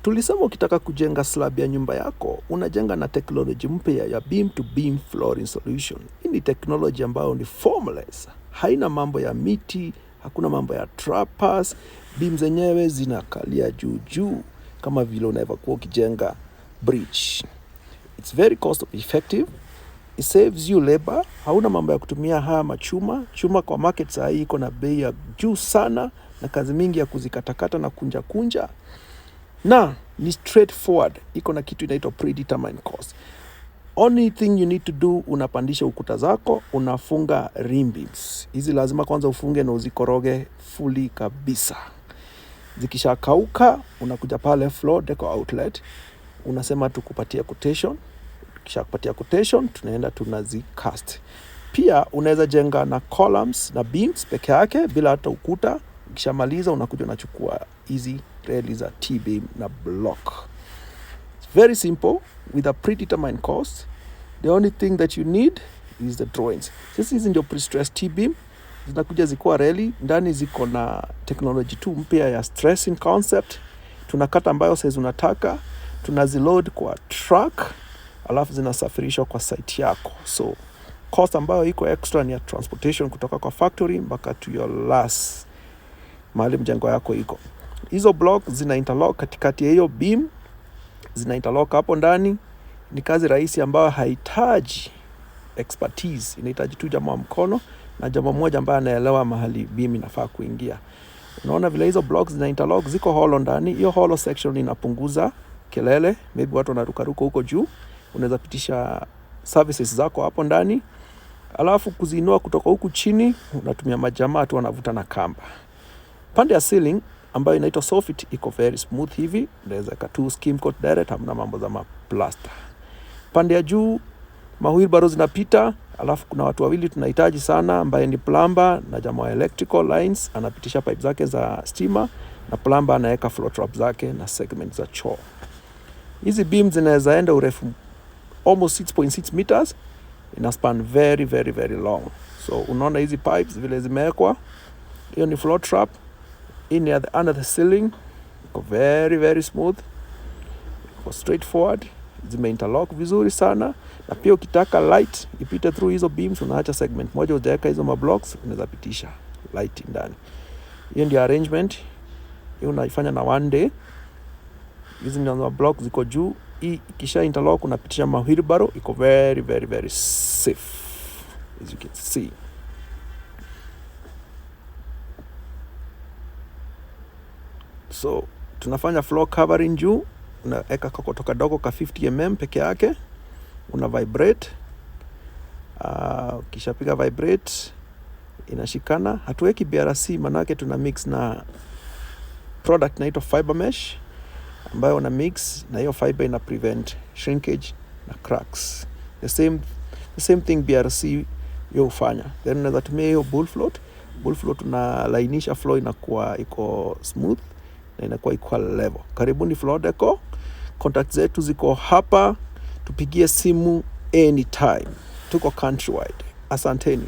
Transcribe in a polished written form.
Tulisema ukitaka kujenga slab ya nyumba yako, unajenga na technology mpya ya beam to beam flooring solution. Hii ni technology ambayo ni formless. Haina mambo ya miti, hakuna mambo ya trappers. Beam zenyewe zinakalia juu kama vile unavyokuwa ukijenga bridge. It's very cost effective. It saves you labor. Hauna mambo ya kutumia haya machuma. Chuma kwa market saa hii iko na bei ya juu sana na kazi mingi ya kuzikatakata na kunja. Na ni straightforward. Iko na kitu inaitwa predetermined cost. Only thing you need to do, unapandisha ukuta zako, unafunga rim beams. Hizi lazima kwanza ufunge na uzikoroge fully kabisa. Zikisha kauka, unakuja pale floor deco outlet, unasema tukupatia quotation. Kisha kupatia quotation, tunaenda tunazicast. Pia unaweza jenga na columns na beams peke yake bila hata ukuta. Ukishamaliza unakuja unachukua hizi reli za T-beam na block. It's very simple with a predetermined cost. The only thing that you need is the drawings. Sisi hizi ndio pre-stressed T-beam. Zinakuja zikuwa reli, ndani ziko na technology tu mpya ya stressing concept. Tunakata ambayo size unataka, tunaziload kwa truck, alafu zinasafirishwa kwa site yako. So cost ambayo iko extra ni ya transportation kutoka kwa factory mpaka to your last mahali mjengo yako iko. Hizo block zina interlock katikati ya hiyo beam, zina interlock hapo ndani. Ni kazi rahisi ambayo haihitaji expertise, inahitaji tu jamaa mkono na jamaa mmoja ambaye anaelewa mahali beam inafaa kuingia. Unaona vile hizo blocks zina interlock, ziko hollow ndani. Hiyo hollow section inapunguza kelele, maybe watu wanarukaruka huko juu. Unaweza pitisha services zako hapo ndani. Alafu kuzinua kutoka huku chini, unatumia majamaa tu wanavuta na kamba. Pande ya ceiling ambayo inaitwa soffit iko very smooth hivi, unaweza katu skim coat direct, hamna mambo za plaster. Pande ya juu wheelbarrow zinapita, alafu kuna watu wawili tunahitaji sana ambaye ni plumber na jamaa wa electrical lines, anapitisha pipe zake za stima na plumber anaweka floor trap zake na segment za choo. Hizi beams zinaweza enda urefu almost 6.6 meters, ina span very very very long. So unaona hizi pipes vile zimewekwa, hiyo ni floor trap. In under the ceiling, iko very very smooth, iko straightforward, zime interlock vizuri sana. Na pia ukitaka light ipite through hizo beams, unaacha segment moja utaweka hizo mablocks, unaweza pitisha light ndani. Hiyo ndio arrangement. Hiyo unaifanya na one day. Hizi ndio mablocks ziko juu. Hii kisha interlock unapitisha wheelbarrow, iko very very very safe as you can see. So tunafanya floor covering juu, unaweka kokoto kadogo ka 50 mm peke yake, una vibrate. Kisha piga vibrate, inashikana. Hatuweki BRC, manake tuna mix na product inaitwa fiber mesh ambayo una mix na hiyo fiber ina prevent shrinkage na cracks. The same thing BRC yo ufanya. Then unaweza tumia hiyo bull float unalainisha floor inakuwa iko smooth na inakuwa equal level. Karibuni Floor Deco. Contact zetu ziko hapa. Tupigie simu anytime. Tuko countrywide. Asanteni.